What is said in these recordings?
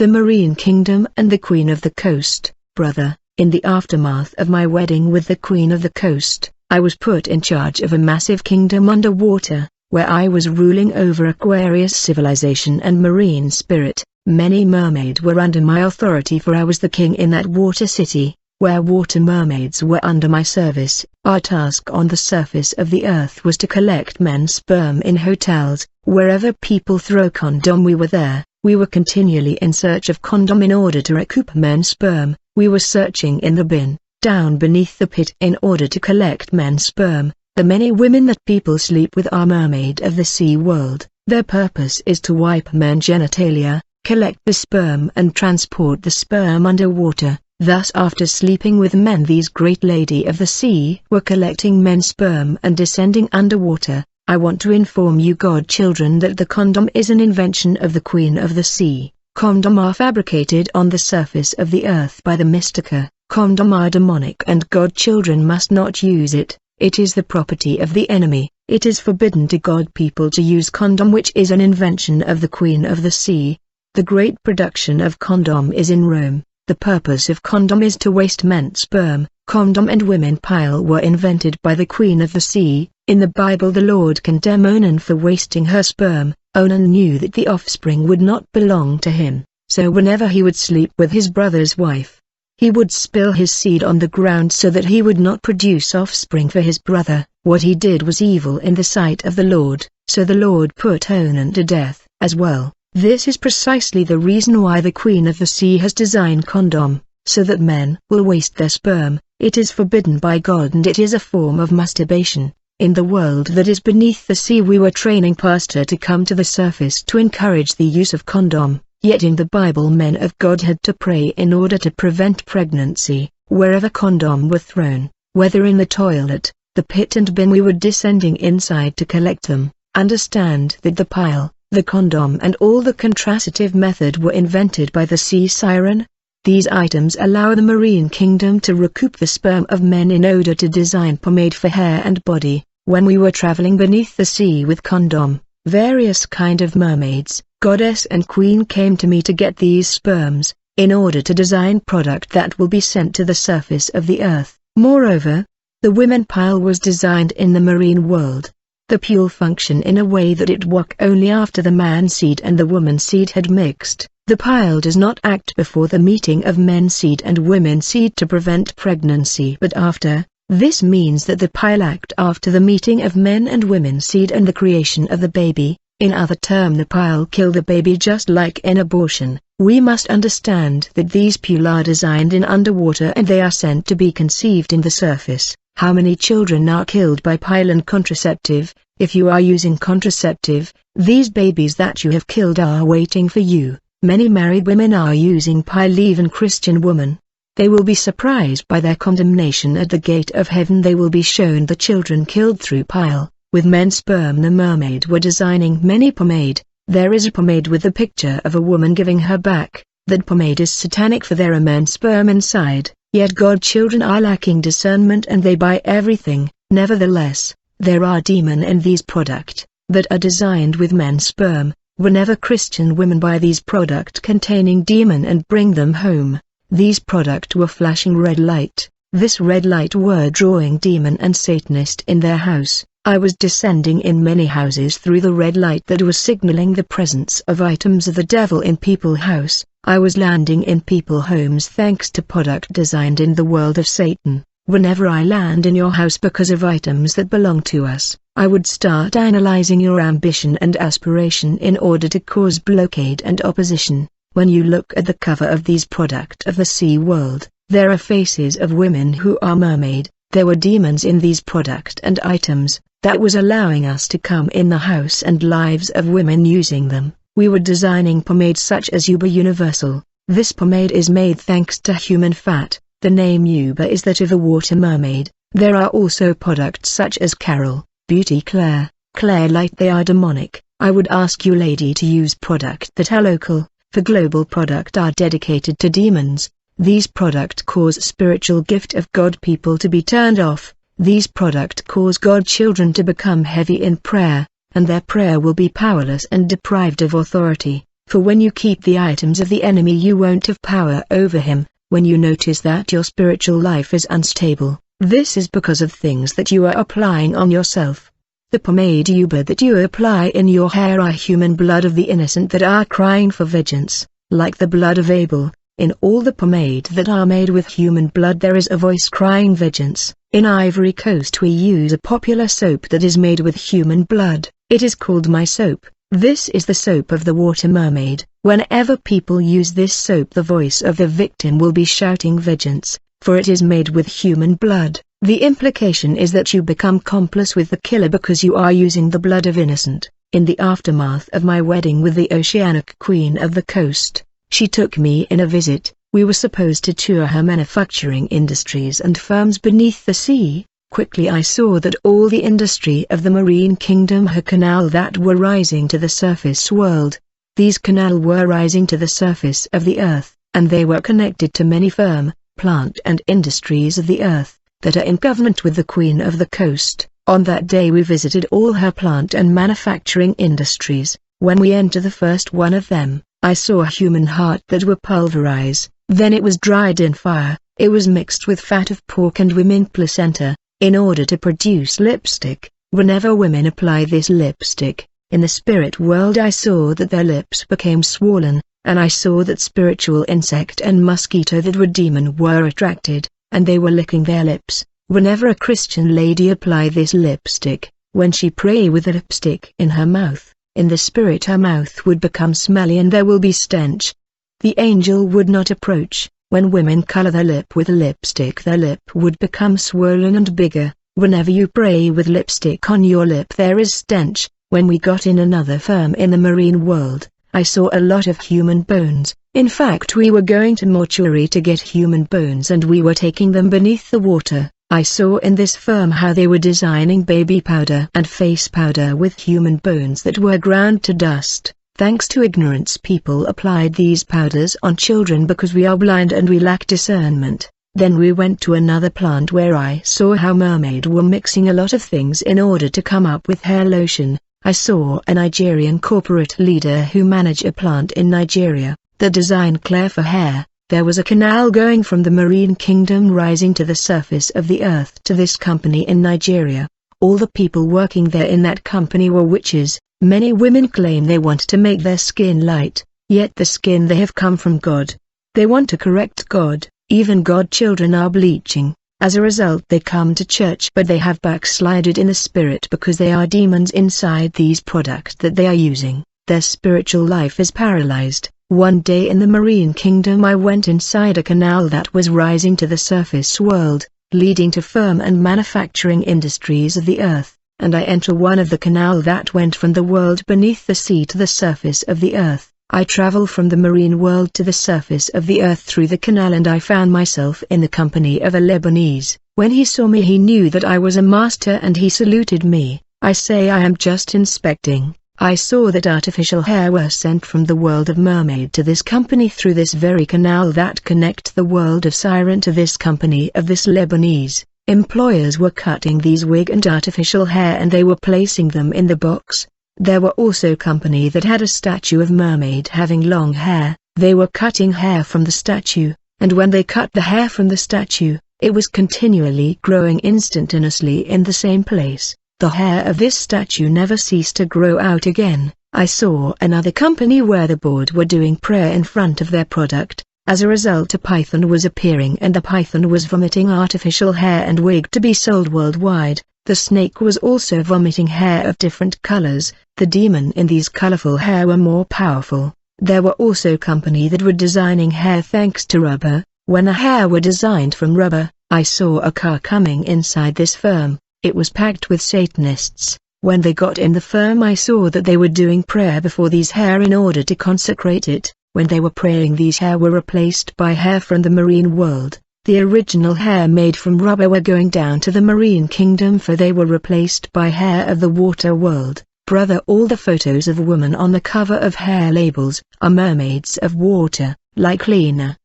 the Marine Kingdom and the Queen of the Coast. Brother, in the aftermath of my wedding with the Queen of the Coast, I was put in charge of a massive kingdom underwater, where I was ruling over Aquarius civilization and marine spirit. Many mermaids were under my authority, for I was the king in that water city, where water mermaids were under my service. Our task on the surface of the earth was to collect men's sperm in hotels. Wherever people throw condom, we were there. We were continually in search of condom in order to recoup men's sperm. We were searching in the bin, down beneath the pit, in order to collect men's sperm. The many women that people sleep with are mermaid of the sea world. Their purpose is to wipe men's genitalia, collect the sperm and transport the sperm underwater. Thus, after sleeping with men, these great lady of the sea were collecting men's sperm and descending underwater. I want to inform you, godchildren, that the condom is an invention of the Queen of the Sea. Condom are fabricated on the surface of the earth by the Mystica. Condom are demonic, and godchildren must not use it. It is the property of the enemy. It is forbidden to God people to use condom, which is an invention of the Queen of the Sea. The great production of condom is in Rome. The purpose of condom is to waste men's sperm. Condom and women pile were invented by the Queen of the Sea. In the Bible, the Lord condemned Onan for wasting her sperm. Onan knew that the offspring would not belong to him, so whenever he would sleep with his brother's wife, he would spill his seed on the ground so that he would not produce offspring for his brother. What he did was evil in the sight of the Lord, so the Lord put Onan to death as well. This is precisely the reason why the Queen of the Sea has designed condom, so that men will waste their sperm. It is forbidden by God, and it is a form of masturbation. In the world that is beneath the sea, we were training pastor to come to the surface to encourage the use of condom. Yet in the Bible, men of God had to pray in order to prevent pregnancy. Wherever condom were thrown, whether in the toilet, the pit and bin, we were descending inside to collect them. Understand that the pile, the condom and all the contraceptive method were invented by the sea siren. These items allow the marine kingdom to recoup the sperm of men in order to design pomade for hair and body. When we were traveling beneath the sea with condom, various kind of mermaids, goddess and queen came to me to get these sperms, in order to design product that will be sent to the surface of the earth. Moreover, the women pile was designed in the marine world. The pule function in a way that it work only after the man seed and the woman seed had mixed. The pile does not act before the meeting of men seed and women seed to prevent pregnancy, but after. This means that the pile act after the meeting of men and women seed and the creation of the baby. In other terms, the pile kill the baby just like an abortion. We must understand that these pule are designed in underwater and they are sent to be conceived in the surface. How many children are killed by pile and contraceptive? If you are using contraceptive, these babies that you have killed are waiting for you. Many married women are using pile, even Christian women. They will be surprised by their condemnation at the gate of heaven. They will be shown the children killed through pile. With men's sperm, the mermaid were designing many pomade. There is a pomade with the picture of a woman giving her back. That pomade is satanic, for there are men's sperm inside. Yet godchildren are lacking discernment and they buy everything. Nevertheless, there are demons in these products that are designed with men's sperm. Whenever Christian women buy these products containing demon and bring them home, these products were flashing red light. This red light were drawing demon and Satanist in their house. I was descending in many houses through the red light that was signaling the presence of items of the devil in people's house. I was landing in people's homes thanks to product designed in the world of Satan. Whenever I land in your house because of items that belong to us, I would start analyzing your ambition and aspiration in order to cause blockade and opposition. When you look at the cover of these products of the sea world, there are faces of women who are mermaid. There were demons in these products and items that was allowing us to come in the house and lives of women using them. We were designing pomade such as Yuba Universal. This pomade is made thanks to human fat. The name Yuba is that of a water mermaid. There are also products such as Carol, Beauty Claire, Claire Light. They are demonic. I would ask you lady to use products that are local, for global product are dedicated to demons. These products cause spiritual gift of God people to be turned off. These products cause God children to become heavy in prayer, and their prayer will be powerless and deprived of authority. For when you keep the items of the enemy you won't have power over him. When you notice that your spiritual life is unstable, this is because of things that you are applying on yourself. The pomade that you apply in your hair are human blood of the innocent that are crying for vengeance, like the blood of Abel. In all the pomade that are made with human blood there is a voice crying vengeance. In Ivory Coast we use a popular soap that is made with human blood. It is called My Soap. This is the soap of the water mermaid. Whenever people use this soap the voice of the victim will be shouting vengeance, for it is made with human blood. The implication is that you become accomplice with the killer because you are using the blood of innocent. In the aftermath of my wedding with the Oceanic Queen of the Coast, she took me in a visit. We were supposed to tour her manufacturing industries and firms beneath the sea. Quickly I saw that all the industry of the marine kingdom her canal that were rising to the surface world. These canal were rising to the surface of the earth, and they were connected to many firm, plant and industries of the earth, that are in covenant with the Queen of the Coast. On that day we visited all her plant and manufacturing industries. When we entered the first one of them, I saw a human heart that were pulverized, then it was dried in fire, it was mixed with fat of pork and women placenta, in order to produce lipstick. Whenever women apply this lipstick, in the spirit world I saw that their lips became swollen, and I saw that spiritual insect and mosquito that were demon were attracted, and they were licking their lips. Whenever a Christian lady apply this lipstick, when she pray with the lipstick in her mouth, in the spirit her mouth would become smelly and there will be stench. The angel would not approach. When women color their lip with lipstick their lip would become swollen and bigger. Whenever you pray with lipstick on your lip there is stench. When we got in another firm in the marine world, I saw a lot of human bones. In fact we were going to mortuary to get human bones and we were taking them beneath the water. I saw in this firm how they were designing baby powder and face powder with human bones that were ground to dust. Thanks to ignorance people applied these powders on children because we are blind and we lack discernment. Then we went to another plant where I saw how mermaid were mixing a lot of things in order to come up with hair lotion. I saw a Nigerian corporate leader who managed a plant in Nigeria, that designed clay for hair. There was a canal going from the marine kingdom rising to the surface of the earth to this company in Nigeria. All the people working there in that company were witches. Many women claim they want to make their skin light, yet the skin they have come from God. They want to correct God. Even God children are bleaching. As a result they come to church but they have backslided in the spirit because they are demons inside these products that they are using. Their spiritual life is paralyzed. One day in the marine kingdom I went inside a canal that was rising to the surface world, leading to firm and manufacturing industries of the earth, and I enter one of the canal that went from the world beneath the sea to the surface of the earth. I travel from the marine world to the surface of the earth through the canal and I found myself in the company of a Lebanese. When he saw me he knew that I was a master and he saluted me. I say I am just inspecting. I saw that artificial hair were sent from the world of mermaid to this company through this very canal that connect the world of siren to this company of this Lebanese. Employers were cutting these wig and artificial hair and they were placing them in the box. There were also company that had a statue of mermaid having long hair. They were cutting hair from the statue, and when they cut the hair from the statue, it was continually growing instantaneously in the same place. The hair of this statue never ceased to grow out again. I saw another company where the board were doing prayer in front of their product. As a result a python was appearing and the python was vomiting artificial hair and wig to be sold worldwide. The snake was also vomiting hair of different colors. The demon in these colorful hair were more powerful. There were also company that were designing hair thanks to rubber. When the hair were designed from rubber, I saw a car coming inside this firm. It was packed with Satanists. When they got in the firm I saw that they were doing prayer before these hair in order to consecrate it. When they were praying these hair were replaced by hair from the marine world. The original hair made from rubber were going down to the marine kingdom for they were replaced by hair of the water world. Brother, all the photos of women on the cover of hair labels are mermaids of water, like Lena.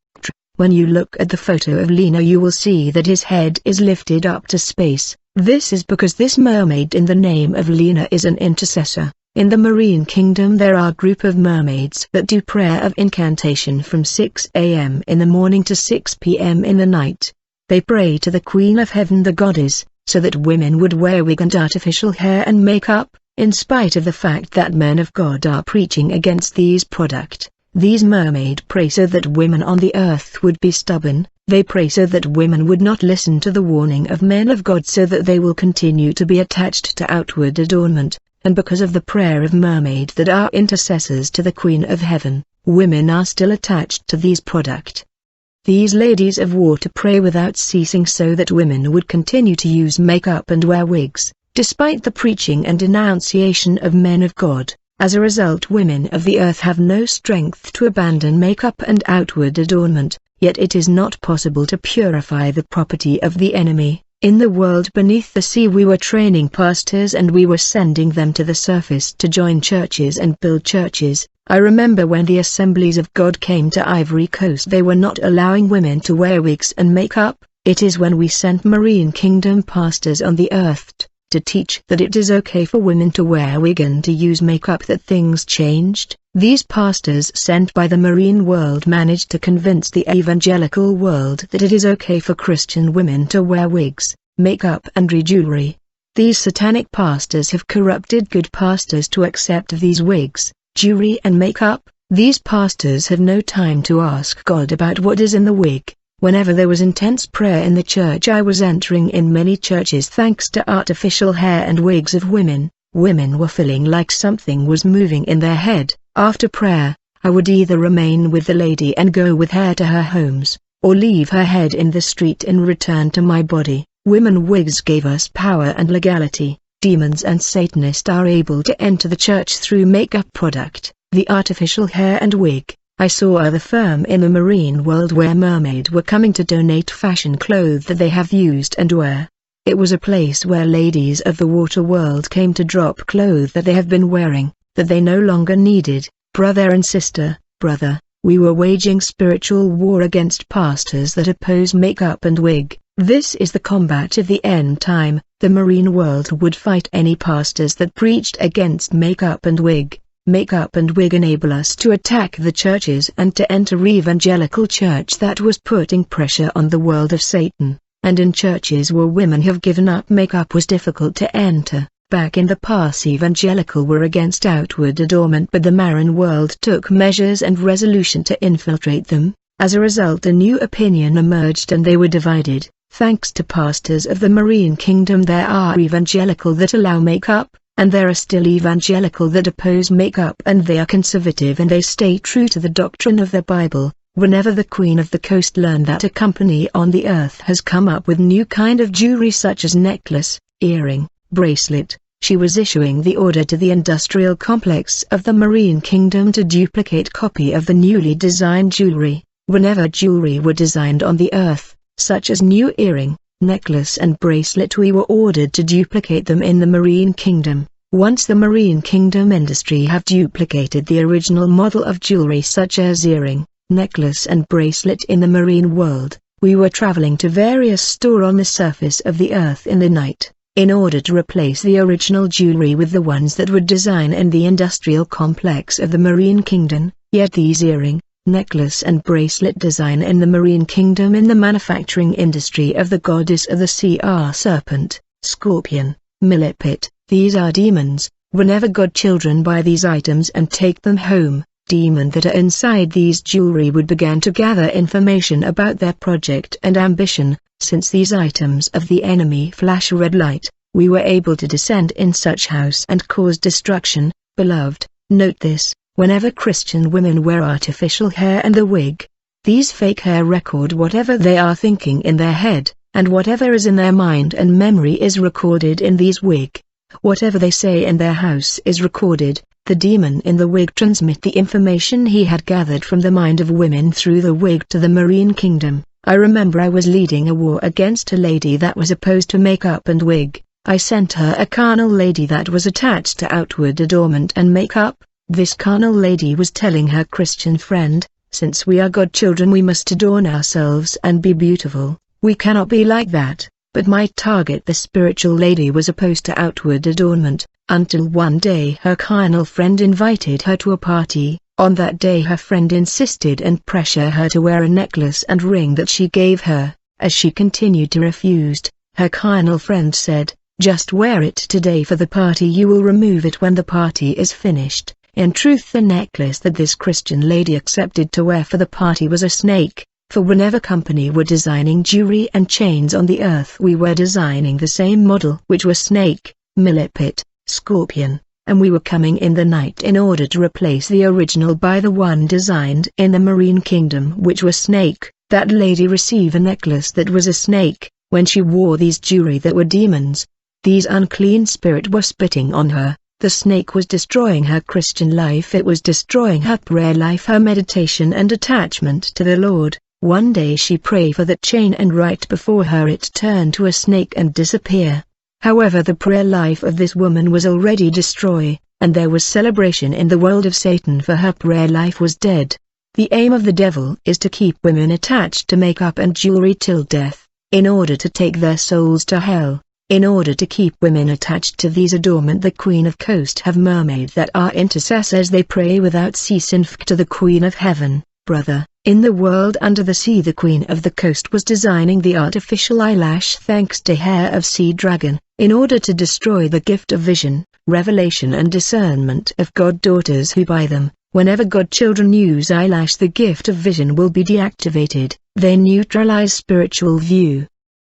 When you look at the photo of Lena you will see that his head is lifted up to space. This is because this mermaid in the name of Lena is an intercessor. In the marine kingdom there are a group of mermaids that do prayer of incantation from 6 a.m. in the morning to 6 p.m. in the night. They pray to the Queen of Heaven, the goddess, so that women would wear wig and artificial hair and makeup, in spite of the fact that men of God are preaching against these products. These mermaids pray so that women on the earth would be stubborn. They pray so that women would not listen to the warning of men of God, so that they will continue to be attached to outward adornment. And because of the prayer of mermaids that are intercessors to the Queen of Heaven, women are still attached to these products. These ladies of water pray without ceasing so that women would continue to use makeup and wear wigs, despite the preaching and denunciation of men of God. As a result, women of the earth have no strength to abandon makeup and outward adornment, yet it is not possible to purify the property of the enemy. In the world beneath the sea we were training pastors and we were sending them to the surface to join churches and build churches. I remember when the Assemblies of God came to Ivory Coast, they were not allowing women to wear wigs and makeup. It is when we sent Marine Kingdom pastors on the earth to teach that it is okay for women to wear wig and to use makeup that things changed. These pastors sent by the marine world managed to convince the evangelical world that it is okay for Christian women to wear wigs, makeup and jewelry. These satanic pastors have corrupted good pastors to accept these wigs, jewelry and makeup. These pastors have no time to ask God about what is in the wig. Whenever there was intense prayer in the church I was entering in many churches thanks to artificial hair and wigs of women, women were feeling like something was moving in their head. After prayer, I would either remain with the lady and go with her to her homes, or leave her head in the street and return to my body. Women wigs gave us power and legality. Demons and Satanists are able to enter the church through makeup product, the artificial hair and wig. I saw other firm in the marine world where mermaids were coming to donate fashion clothes that they have used and wear. It was a place where ladies of the water world came to drop clothes that they have been wearing, that they no longer needed. Brother and sister, brother, we were waging spiritual war against pastors that oppose makeup and wig. This is the combat of the end time. The marine world would fight any pastors that preached against makeup and wig. Makeup and wig enable us to attack the churches and to enter evangelical church that was putting pressure on the world of Satan, and in churches where women have given up makeup was difficult to enter. Back in the past evangelical were against outward adornment, but the marine world took measures and resolution to infiltrate them. As a result a new opinion emerged and they were divided. Thanks to pastors of the marine kingdom there are evangelical that allow makeup, and there are still evangelical that oppose makeup, and they are conservative and they stay true to the doctrine of the Bible. Whenever the Queen of the Coast learned that a company on the earth has come up with new kind of jewelry such as necklace, earring, bracelet, she was issuing the order to the industrial complex of the marine kingdom to duplicate copy of the newly designed jewelry. Whenever jewelry were designed on the earth, such as new earring, necklace and bracelet, we were ordered to duplicate them in the marine kingdom. Once the marine kingdom industry have duplicated the original model of jewelry such as earring, necklace and bracelet in the marine world, we were traveling to various stores on the surface of the earth in the night, in order to replace the original jewelry with the ones that were designed in the industrial complex of the marine kingdom. Yet these earring, necklace and bracelet design in the marine kingdom in the manufacturing industry of the goddess of the sea are serpent, scorpion, millipede. These are demons. Whenever God children buy these items and take them home, demons that are inside these jewelry would begin to gather information about their project and ambition. Since these items of the enemy flash a red light, we were able to descend in such house and cause destruction. Beloved, note this. Whenever Christian women wear artificial hair and the wig, these fake hair record whatever they are thinking in their head, and whatever is in their mind and memory is recorded in these wig. Whatever they say in their house is recorded. The demon in the wig transmit the information he had gathered from the mind of women through the wig to the marine kingdom. I remember I was leading a war against a lady that was opposed to makeup and wig. I sent her a carnal lady that was attached to outward adornment and makeup. This carnal lady was telling her Christian friend, since we are God children we must adorn ourselves and be beautiful. We cannot be like that. But my target, the spiritual lady, was opposed to outward adornment. until one day her carnal friend invited her to a party. On that day her friend insisted and pressured her to wear a necklace and ring that she gave her. As she continued to refuse, her carnal friend said, "Just wear it today for the party, you will remove it when the party is finished." In truth, the necklace that this Christian lady accepted to wear for the party was a snake, for whenever company were designing jewelry and chains on the earth, we were designing the same model, which was snake, millipede, scorpion, and we were coming in the night in order to replace the original by the one designed in the marine kingdom, which was snake. That lady received a necklace that was a snake. When she wore these jewelry that were demons, these unclean spirits were spitting on her. The snake was destroying her Christian life, it was destroying her prayer life, her meditation and attachment to the Lord. One day she prayed for that chain and right before her it turned to a snake and disappeared. However, the prayer life of this woman was already destroyed, and there was celebration in the world of Satan, for her prayer life was dead. The aim of the devil is to keep women attached to makeup and jewelry till death, in order to take their souls to hell. In order to keep women attached to these adornment, the Queen of Coast have mermaids that are intercessors. They pray without ceasing to the Queen of Heaven. Brother, in the world under the sea, the Queen of the Coast was designing the artificial eyelash thanks to hair of sea dragon, in order to destroy the gift of vision, revelation and discernment of God daughters who buy them. Whenever God children use eyelash, the gift of vision will be deactivated. They neutralize spiritual view.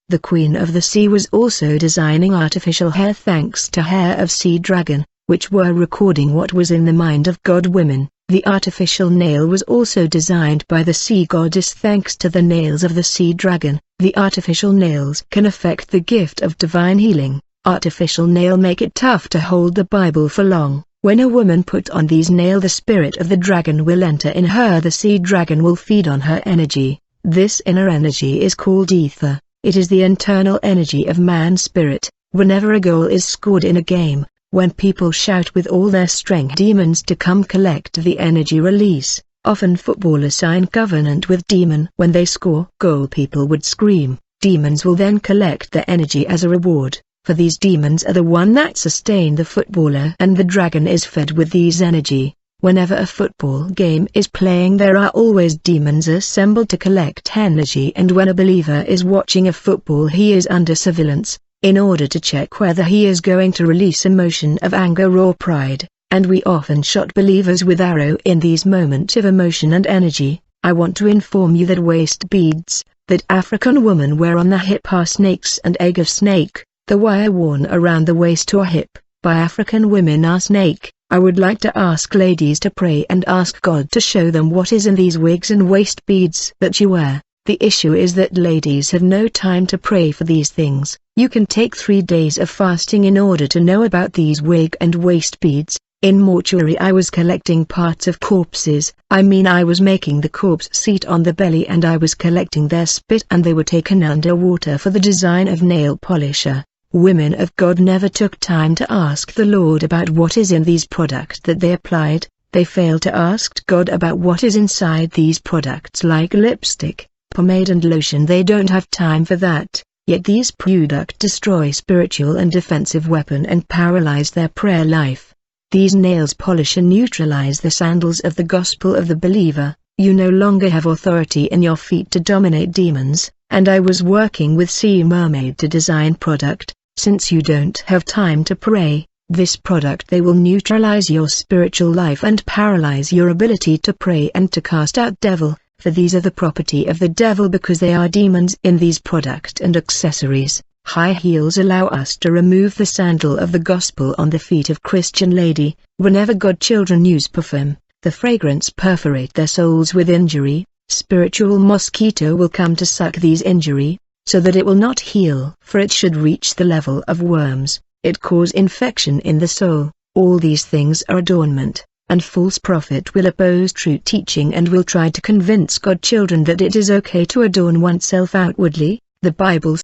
The Queen of the Sea was also designing artificial hair thanks to hair of sea dragon, which were recording what was in the mind of God women. The artificial nail was also designed by the sea goddess thanks to the nails of the sea dragon. The artificial nails can affect the gift of divine healing. Artificial nail make it tough to hold the Bible for long. When a woman put on these nails, the spirit of the dragon will enter in her. The sea dragon will feed on her energy. This inner energy is called ether. It is the internal energy of man's spirit. Whenever a goal is scored in a game, when people shout with all their strength demons to come collect the energy release, often footballers sign covenant with demon. When they score goal, people would scream. Demons will then collect the energy as a reward, for these demons are the one that sustain the footballer, and the dragon is fed with these energy. Whenever a football game is playing, there are always demons assembled to collect energy, and when a believer is watching a football, he is under surveillance, in order to check whether he is going to release emotion of anger or pride, and we often shot believers with arrow in these moments of emotion and energy. I want to inform you that waist beads, that African women wear on the hip, are snakes and egg of snake. The wire worn around the waist or hip, by African women, are snake. I would like to ask ladies to pray and ask God to show them what is in these wigs and waist beads that you wear. The issue is that ladies have no time to pray for these things. You can take 3 days of fasting in order to know about these wig and waist beads. In mortuary I was collecting parts of corpses. I was making the corpse sit on the belly, and I was collecting their spit, and they were taken underwater for the design of nail polisher. Women of God never took time to ask the Lord about what is in these products that they applied. They failed to ask God about what is inside these products like lipstick, pomade and lotion. They don't have time for that. Yet these products destroy spiritual and defensive weapon and paralyze their prayer life. These nails polish and neutralize the sandals of the gospel of the believer. You no longer have authority in your feet to dominate demons. And I was working with Sea Mermaid to design product. Since you don't have time to pray, this product they will neutralize your spiritual life and paralyze your ability to pray and to cast out devil, for these are the property of the devil because they are demons in these product and accessories. High heels allow us to remove the sandal of the gospel on the feet of Christian lady. Whenever God children use perfume, the fragrance perforate their souls with injury. Spiritual mosquito will come to suck these injury, so that it will not heal, for it should reach the level of worms. It cause infection in the soul. All these things are adornment, and false prophet will oppose true teaching and will try to convince God children that it is okay to adorn oneself outwardly. The Bible